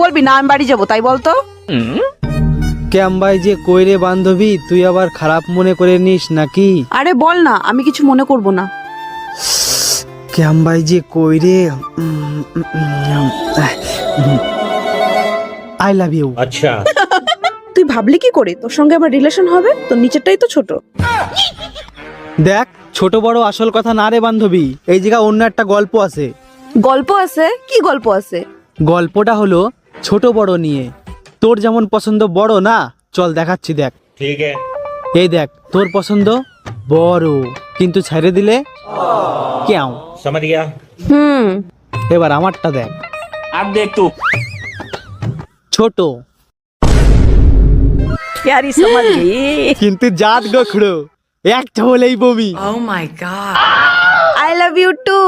বলবি না আমি বাড়ি যাবো, তাই বলতো। ক্যাম্বাই যে কইরে বান্ধবী, তুই আবার খারাপ মনে করে নিস নাকি? আরে বল না, আমি কিছু মনে করব না। ক্যাম্বাই যে কইরে, আই লাভ ইউ। अच्छा তুই ভাবলি কি করে তোর সঙ্গে আমার রিলেশন হবে? তোর নিচেরটাই তো ছোট। দেখ, ছোট বড় আসল কথা না রে বান্ধবী, এই জায়গায় অন্য একটা গল্প আছে। গল্প আছে? কি গল্প আছে? গল্পটা হলো ছোট বড় নিয়ে। তোর যেমন পছন্দ বড় না, চল দেখাচ্ছি, দেখ। ठीक है এই দেখ, তোর পছন্দ বড়, কিন্তু ছেড়ে দিলে কেউ। समझ गया হুম। এবার আমারটা দেখ, अब देख तू ছোট यार ये समझ गई। কিন্তু জাত গোখড়ো, একটা হলেই বমি। I love you to.